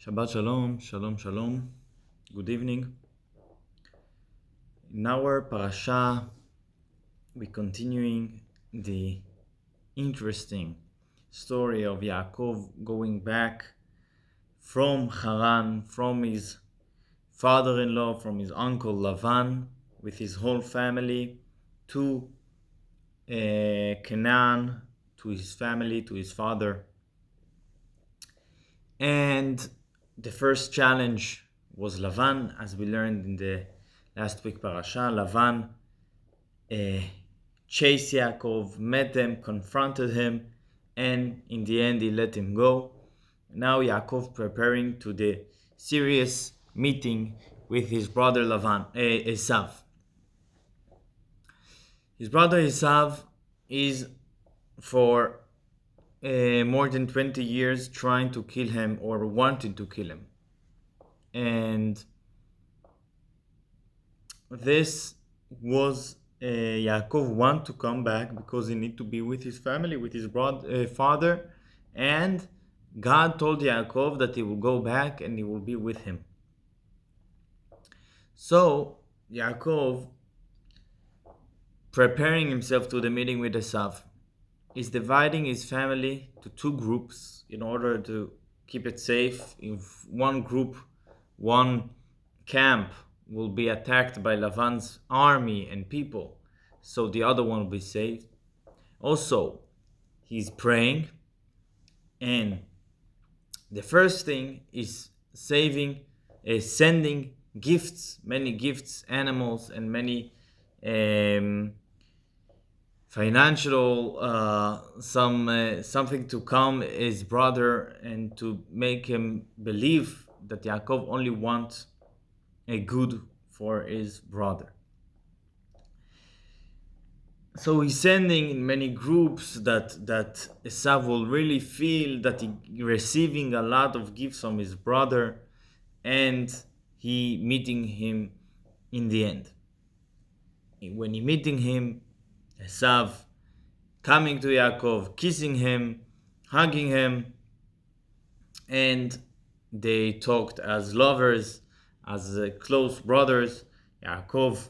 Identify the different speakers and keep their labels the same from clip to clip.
Speaker 1: Shabbat Shalom, Shalom, Shalom. Good evening. In our Parashat, we're continuing the interesting story of Yaakov going back from Haran, from his father-in-law, from his uncle Lavan, with his whole family, to Canaan, to his family, to his father. And the first challenge was Lavan, as we learned in the last week parasha. Lavan chased Yaakov, met him, confronted him, and in the end he let him go. Now Yaakov preparing to the serious meeting with his brother Esav. His brother Esav is for more than 20 years trying to kill him or wanting to kill him. And this was Yaakov want to come back because he need to be with his family, with his father, and God told Yaakov that he will go back and he will be with him. So Yaakov, preparing himself to the meeting with Esav, is dividing his family to two groups in order to keep it safe. If one group, one camp will be attacked by Lavan's army and people, so the other one will be saved. Also, he's praying, and the first thing is sending gifts, many gifts, animals, and many financial, something to come his brother and to make him believe that Yaakov only wants a good for his brother. So he's sending in many groups that Esav will really feel that he receiving a lot of gifts from his brother, and he meeting him in the end. When he meeting him, Esav coming to Yaakov, kissing him, hugging him, and they talked as lovers, as close brothers. Yaakov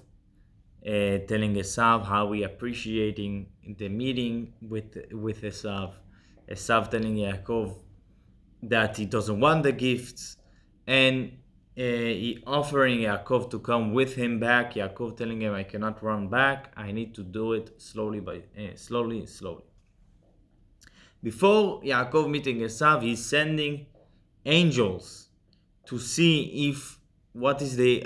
Speaker 1: telling Esav how he appreciating the meeting with Esav. Esav telling Yaakov that he doesn't want the gifts, and he offering Yaakov to come with him back. Yaakov telling him, "I cannot run back. I need to do it slowly, slowly." Before Yaakov meeting Esav, he's sending angels to see if what is the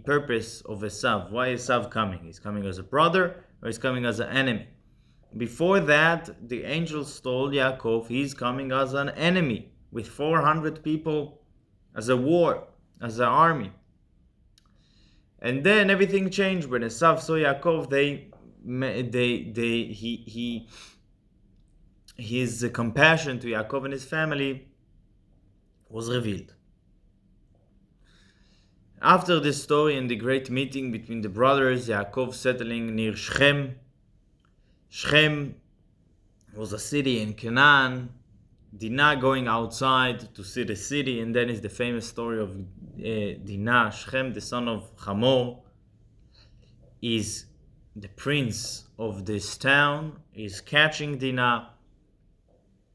Speaker 1: purpose of Esav. Why is Esav coming? He's coming as a brother or he's coming as an enemy? Before that, the angels told Yaakov he's coming as an enemy with 400 people as a war, as an army. And then everything changed when Esav saw Yaakov. His compassion to Yaakov and his family was revealed. After this story and the great meeting between the brothers, Yaakov settling near Shechem. Shechem was a city in Canaan. Dinah going outside to see the city, and then is the famous story of Dinah. Shechem, the son of Hamor, is the prince of this town, is catching Dinah,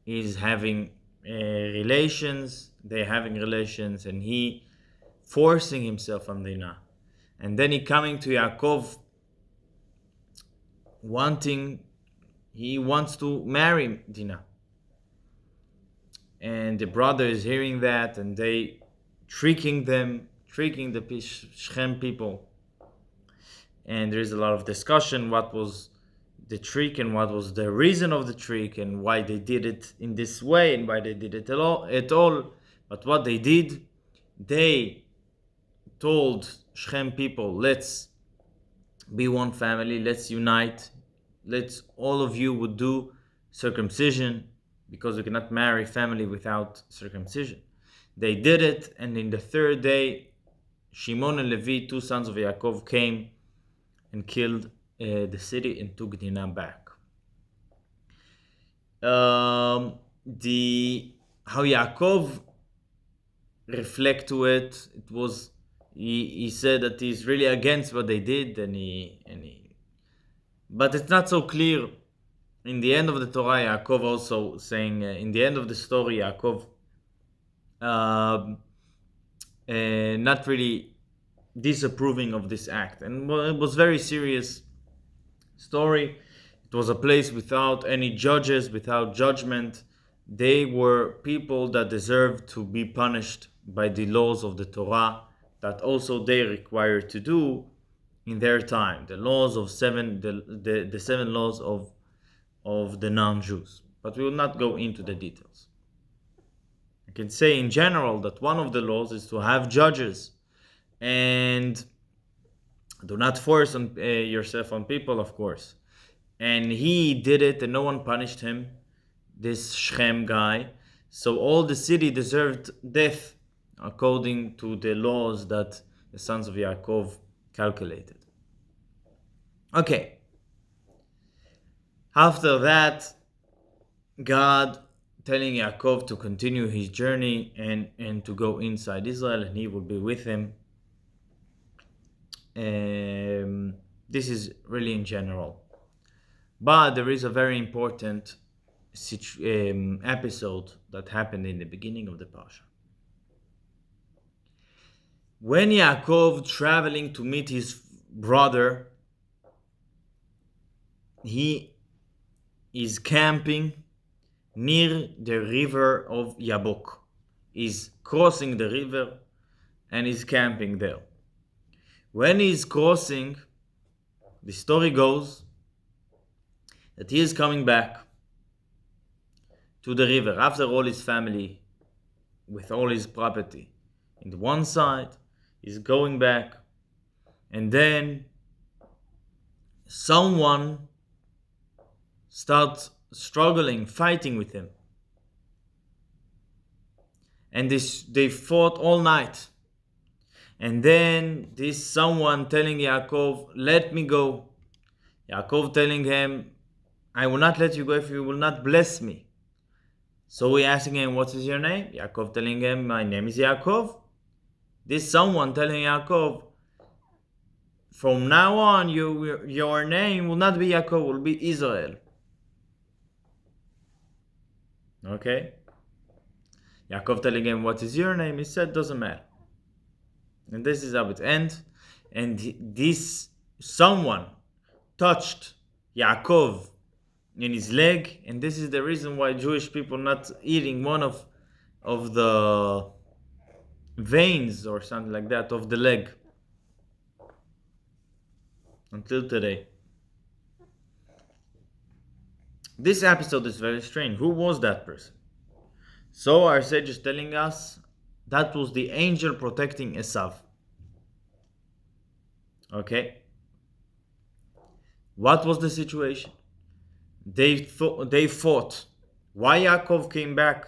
Speaker 1: is having relations, they're having relations, and he forcing himself on Dinah. And then he coming to Yaakov, he wants to marry Dinah. And the brother is hearing that, and they tricking the Shechem people. And there is a lot of discussion what was the trick and what was the reason of the trick and why they did it in this way and why they did it at all. But what they did, they told Shechem people, let's be one family, let's unite, all of you would do circumcision, because you cannot marry family without circumcision. They did it, and in the third day, Shimon and Levi, two sons of Yaakov, came and killed the city and took Dinah back. How Yaakov reflect to it. He said that he's really against what they did, but it's not so clear. In the end of the Torah, Yaakov also saying, in the end of the story, Yaakov not really disapproving of this act. And it was very serious story. It was a place without any judges, without judgment. They were people that deserved to be punished by the laws of the Torah that also they required to do in their time. The laws of the 7 laws of the non-Jews. But we will not go into the details. I can say in general that one of the laws is to have judges, and do not force yourself on people, of course. And he did it, and no one punished him, this Shechem guy. So all the city deserved death according to the laws that the sons of Yaakov calculated. Okay. After that, God telling Yaakov to continue his journey and to go inside Israel, and he will be with him. This is really in general. But there is a very important episode that happened in the beginning of the Parashat. When Yaakov traveling to meet his brother, he is camping near the river of Yabok. He's crossing the river and is camping there. When he's crossing, the story goes that he is coming back to the river after all his family, with all his property in the one side, he's going back, and then someone starts struggling, fighting with him, and they fought all night. And then this someone telling Yaakov, let me go. Yaakov telling him, I will not let you go if you will not bless me. So we asking him, what is your name? Yaakov telling him, my name is Yaakov. This someone telling Yaakov, from now on, your name will not be Yaakov, will be Israel. Okay? Yaakov telling him, what is your name? He said, doesn't matter. And this is how it ends. And this someone touched Yaakov in his leg, and this is the reason why Jewish people not eating one of the veins or something like that of the leg until today. This episode is very strange. Who was that person? So our sage is telling us that was the angel protecting Esav. Okay. What was the situation? They fought. Why Yaakov came back?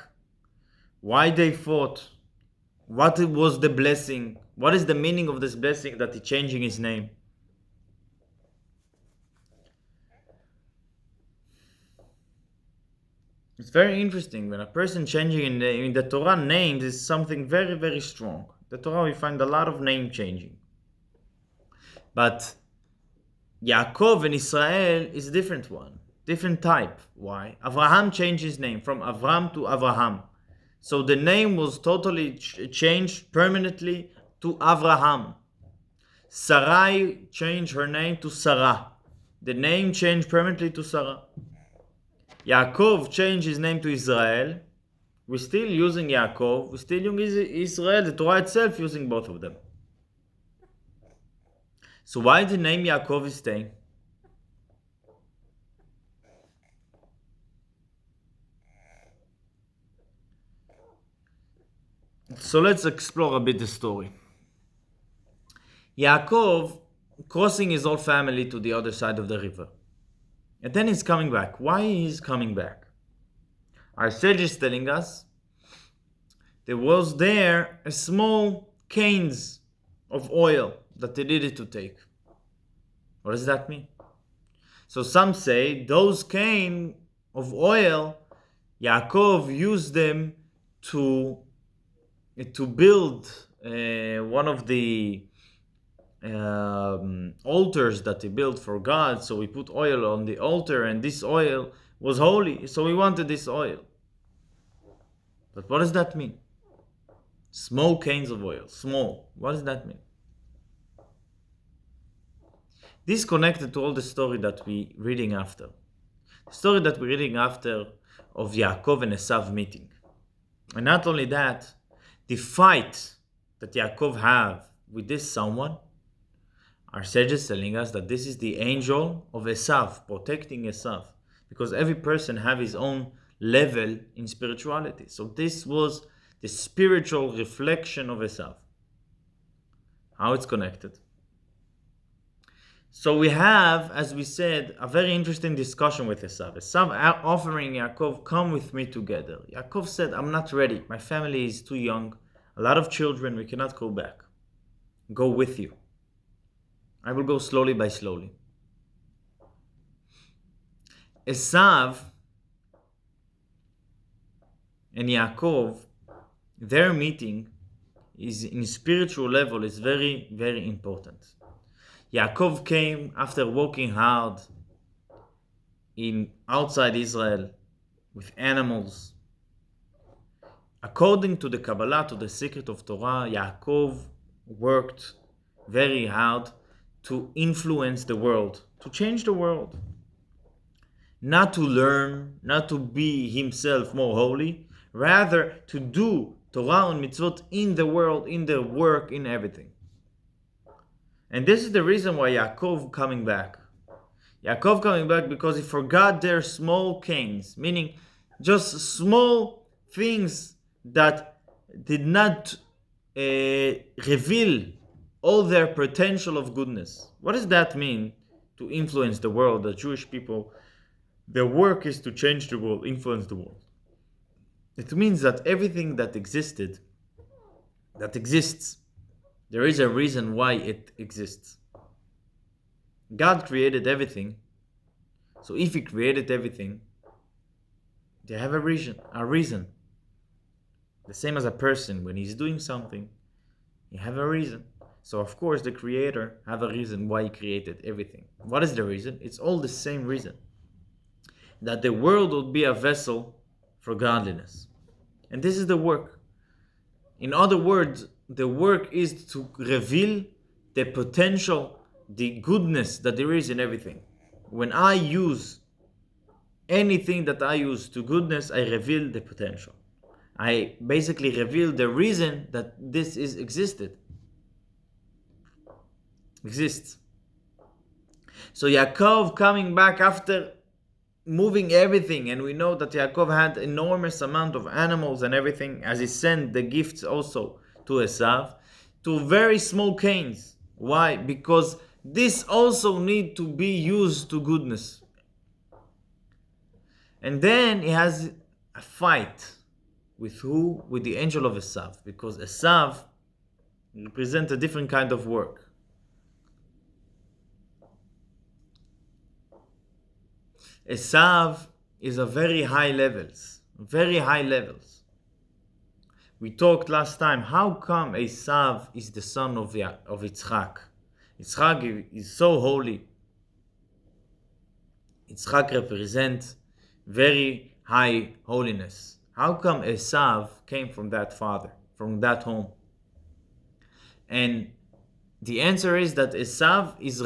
Speaker 1: Why they fought? What was the blessing? What is the meaning of this blessing that he's changing his name? It's very interesting when a person changing in the Torah names is something very, very strong. The Torah we find a lot of name changing. But Yaakov in Israel is a different one, different type. Why? Avraham changed his name from Avram to Avraham. So the name was totally changed permanently to Avraham. Sarai changed her name to Sarah. The name changed permanently to Sarah. Yaakov changed his name to Israel. We're still using Yaakov. We're still using Israel. The Torah itself using both of them. So why the name Yaakov is staying? So let's explore a bit the story. Yaakov crossing his whole family to the other side of the river. And then he's coming back. Why is coming back? Our sage is telling us there was there a small canes of oil that they needed to take. What does that mean? So some say those cane of oil, Yaakov used them to to build one of the altars that he built for God. So he put oil on the altar, and this oil was holy. So he wanted this oil. But what does that mean? Small canes of oil. Small. What does that mean? This connected to all the story that we reading after. The story that we're reading after of Yaakov and Esav meeting. And not only that, the fight that Yaakov have with this someone, our sages telling us that this is the angel of Esav, protecting Esav. Because every person have his own level in spirituality. So this was the spiritual reflection of Esav. How it's connected. So we have, as we said, a very interesting discussion with Esav. Esav offering Yaakov, come with me together. Yaakov said, I'm not ready. My family is too young. A lot of children, we cannot go back. Go with you. I will go slowly by slowly. Esav and Yaakov, their meeting is in spiritual level is very, very important. Yaakov came after working hard in outside Israel with animals. According to the Kabbalah, to the secret of Torah, Yaakov worked very hard to influence the world, to change the world. Not to learn, not to be himself more holy, rather to do Torah and mitzvot in the world, in the work, in everything. And this is the reason why Yaakov coming back. Yaakov coming back because he forgot their small canes, meaning just small things that did not reveal all their potential of goodness. What does that mean? To influence the world, the Jewish people, their work is to change the world, influence the world. It means that everything that existed, that exists, there is a reason why it exists. God created everything. So if He created everything, they have a reason. The same as a person, when he's doing something, he have a reason. So of course the Creator have a reason why He created everything. What is the reason? It's all the same reason. That the world would be a vessel for godliness. And this is the work. In other words, the work is to reveal the potential, the goodness that there is in everything. When I use anything that I use to goodness, I reveal the potential. I basically reveal the reason that this exists. So Yaakov coming back after moving everything, and we know that Yaakov had enormous amount of animals and everything, as he sent the gifts also to Esav, to very small canes. Why? Because this also need to be used to goodness. And then he has a fight with who? With the angel of Esav, because Esav represents a different kind of work. Esav is a very high levels. We talked last time, how come Esav is the son of Yitzchak? Yitzchak is so holy. Yitzchak represents very high holiness. How come Esav came from that father, from that home? And the answer is that Esav is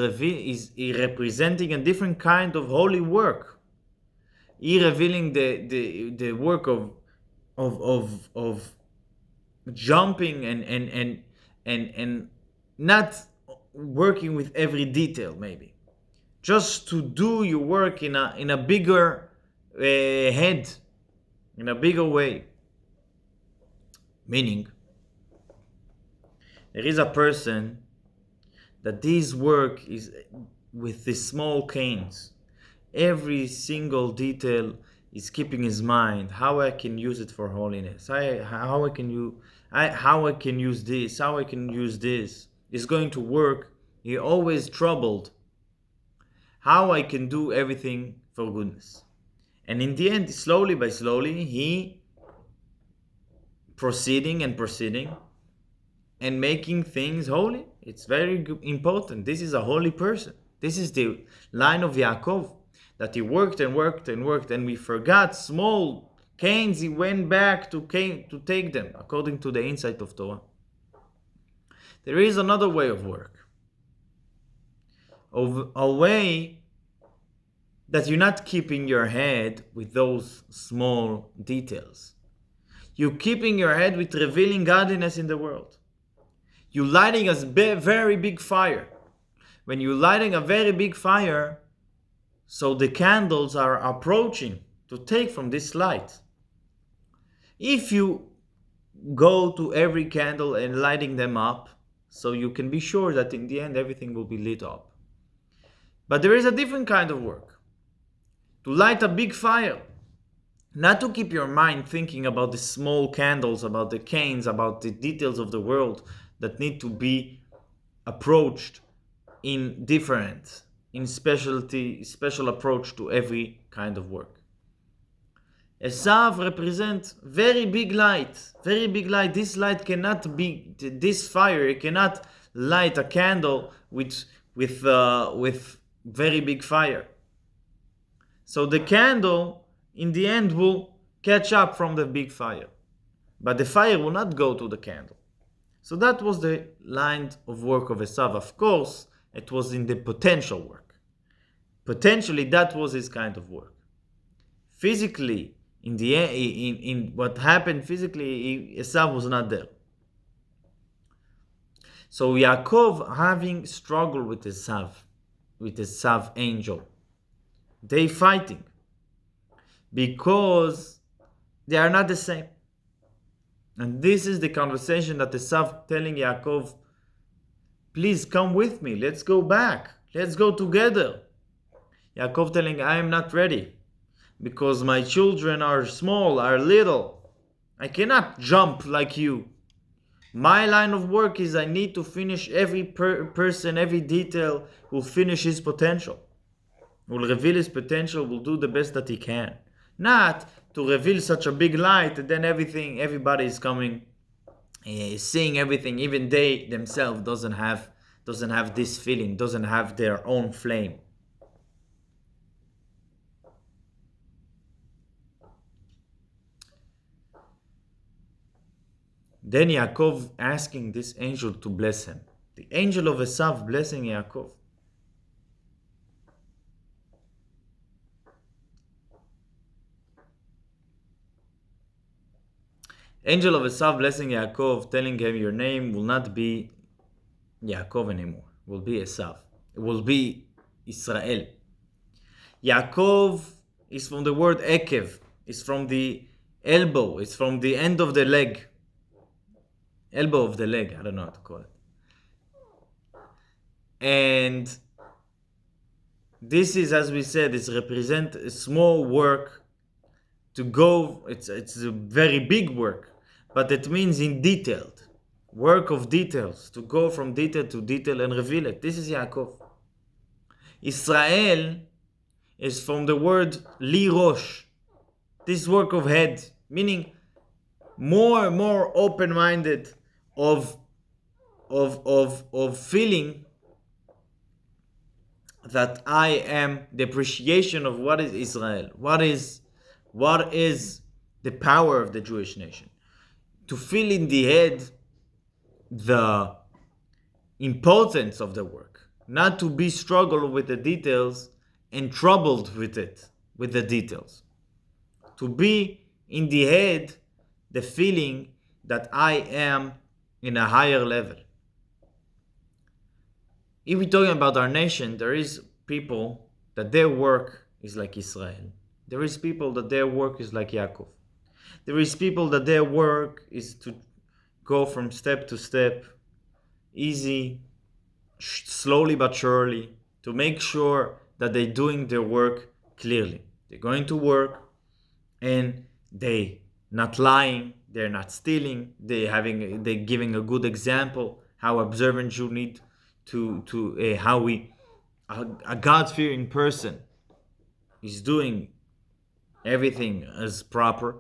Speaker 1: representing a different kind of holy work. He revealing the work of jumping and not working with every detail, maybe just to do your work in a bigger head, in a bigger way. Meaning, there is a person that this work is with the small canes. Every single detail is keeping his mind. How I can use it for holiness? How I can use this? How I can use this? It's going to work. He always troubled. How I can do everything for goodness? And in the end, slowly by slowly, he proceeding and making things holy. It's very important. This is a holy person. This is the line of Yaakov, that he worked and worked and worked, and we forgot small canes. He went back to take them, according to the insight of Torah. There is another way of work, of a way that you're not keeping your head with those small details. You're keeping your head with revealing godliness in the world. You're lighting a very big fire. When you're lighting a very big fire, so the candles are approaching to take from this light. If you go to every candle and lighting them up, so you can be sure that in the end everything will be lit up. But there is a different kind of work. To light a big fire. Not to keep your mind thinking about the small candles, about the canes, about the details of the world that need to be approached in special approach to every kind of work. Esav represents very big light. This light cannot be, this fire, it cannot light a candle with very big fire. So the candle, in the end, will catch up from the big fire. But the fire will not go to the candle. So that was the line of work of Esav. Of course, it was in the potential work. Potentially, that was his kind of work. Physically, in what happened physically, Esav was not there. So Yaakov, having struggled with Esav angel, they fighting because they are not the same. And this is the conversation that Esav telling Yaakov, please come with me, let's go back, let's go together. Yaakov telling, I am not ready because my children are small, are little. I cannot jump like you. My line of work is I need to finish every person, every detail will finish his potential. Will reveal his potential, will do the best that he can. Not to reveal such a big light and then everybody is coming, seeing everything. Even they themselves doesn't have this feeling, doesn't have their own flame. Then Yaakov asking this angel to bless him. The angel of Esav blessing Yaakov. Angel of Esav blessing Yaakov, telling him your name will not be Yaakov anymore. It will be Esav. It will be Israel. Yaakov is from the word Ekev. It's from the elbow. It's from the end of the leg. Elbow of the leg. I don't know how to call it. And this is, as we said, it represents a small work to go. It's a very big work. But it means in detailed. Work of details. To go from detail to detail and reveal it. This is Yaakov. Israel is from the word li rosh. This work of head. Meaning more and more open-minded of feeling that I am the appreciation of what is Israel. What is the power of the Jewish nation. To feel in the head the importance of the work, not to be struggled with the details and troubled with the details. To be in the head the feeling that I am in a higher level. If we're talking about our nation, there is people that their work is like Israel. There is people that their work is like Yaakov. There is people that their work is to go from step to step, easy, slowly but surely, to make sure that they're doing their work clearly. They're going to work and they not lying, they're not stealing, they're giving a good example how observant Jew need to how a God-fearing person is doing everything as proper.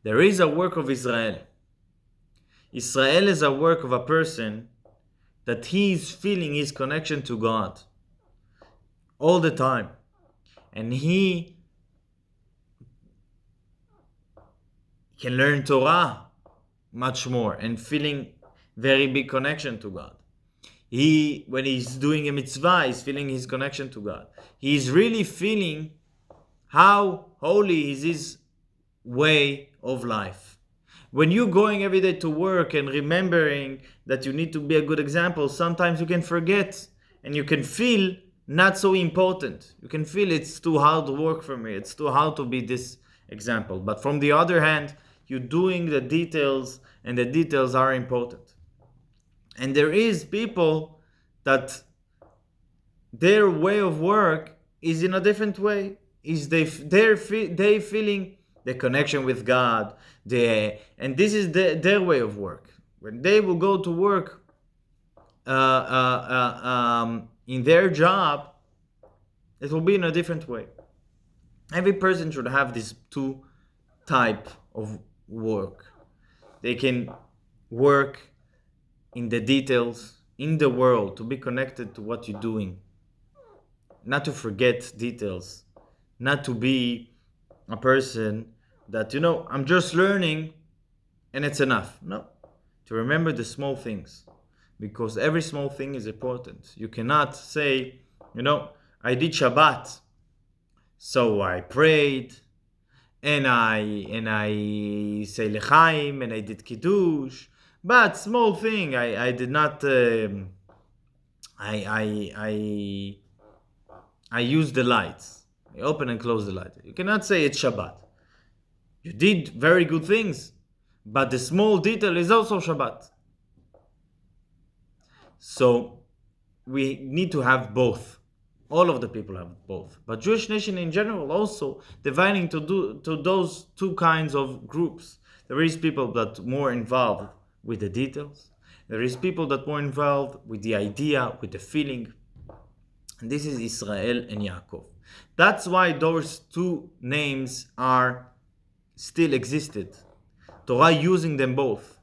Speaker 1: There is a work of Israel. Israel is a work of a person that he is feeling his connection to God all the time. And he can learn Torah much more and feeling very big connection to God. When he's doing a mitzvah, he's feeling his connection to God. He's really feeling how holy is his way of life. When you're going every day to work and remembering that you need to be a good example, sometimes you can forget and you can feel not so important. You can feel it's too hard to work for me. It's too hard to be this example. But from the other hand, you're doing the details and the details are important. And there is people that their way of work is in a different way. Is they feeling the connection with God, and this is their way of work. When they will go to work in their job, it will be in a different way. Every person should have these two type of work. They can work in the details, in the world, to be connected to what you're doing, not to forget details, not to be a person that, I'm just learning and it's enough. No, to remember the small things, because every small thing is important. You cannot say, I did Shabbat, so I prayed, and I say L'chaim, and I did Kiddush, but small thing, I did not, I use the lights. I open and close the light. You cannot say it's Shabbat. You did very good things, but the small detail is also Shabbat. So we need to have both. All of the people have both. But Jewish nation in general also dividing to those two kinds of groups. There is people that more involved with the details. There is people that more involved with the idea, with the feeling. And this is Israel and Yaakov. That's why those two names are still existed. Torah using them both.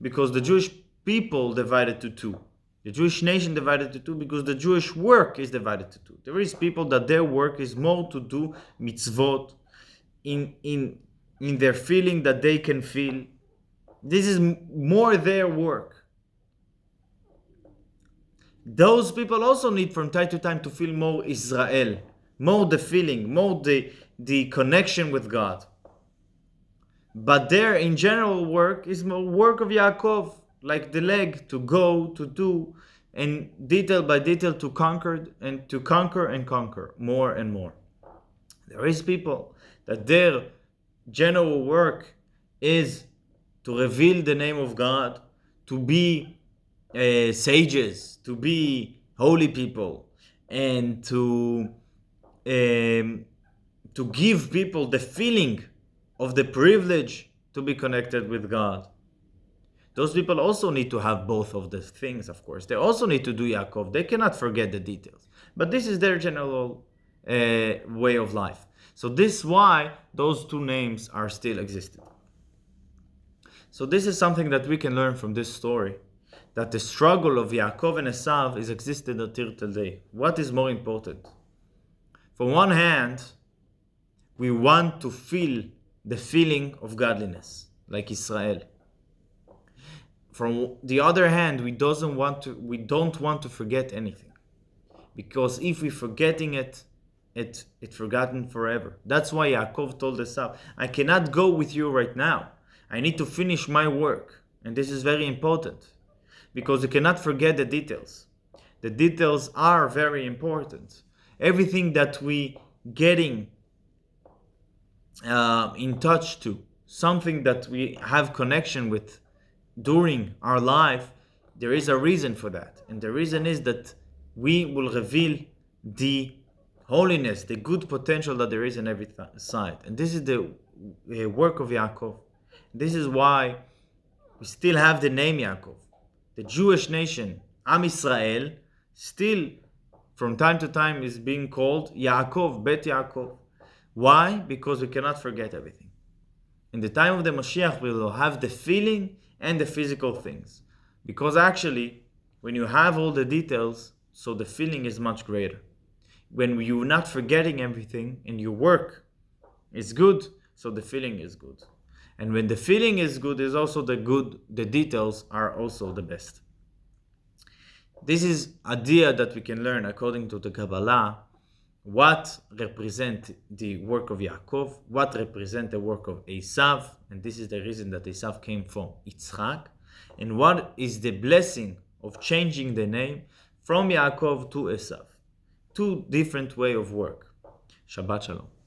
Speaker 1: Because the Jewish people divided to two. The Jewish nation divided to two because the Jewish work is divided to two. There is people that their work is more to do mitzvot in their feeling that they can feel. This is more their work. Those people also need from time to time to feel more Israel, more the feeling, more the connection with God. But their in general work is more work of Yaakov, like the leg, to go, to do, and detail by detail to conquer and conquer more and more. There is people that their general work is to reveal the name of God, to be sages, to be holy people, and to give people the feeling of the privilege to be connected with God. Those people also need to have both of the things, of course. They also need to do Yaakov. They cannot forget the details. But this is their general way of life. So this is why those two names are still existing. So this is something that we can learn from this story, that the struggle of Yaakov and Esav is existed until today. What is more important? From one hand, we want to feel the feeling of godliness, like Israel. From the other hand, we don't want to forget anything, because if we're forgetting it's forgotten forever. That's why Yaakov told Esav, I cannot go with you right now. I need to finish my work, and this is very important, because you cannot forget the details. The details are very important. Everything that we getting in touch to, something that we have connection with during our life, there is a reason for that. And the reason is that we will reveal the holiness, the good potential that there is in every side. And this is the work of Yaakov. This is why we still have the name Yaakov. The Jewish nation, Am Israel, still from time to time is being called Yaakov, Bet Yaakov. Why? Because we cannot forget everything. in the time of the Mashiach, we will have the feeling and the physical things. Because actually, when you have all the details, so the feeling is much greater. When you're not forgetting everything and your work is good, so the feeling is good. And when the feeling is good, is also the details are also the best. This is idea that we can learn according to the Kabbalah, what represent the work of Yaakov, what represent the work of Esav, and this is the reason that Esav came from Yitzchak, and what is the blessing of changing the name from Yaakov to Esav. Two different way of work. Shabbat Shalom.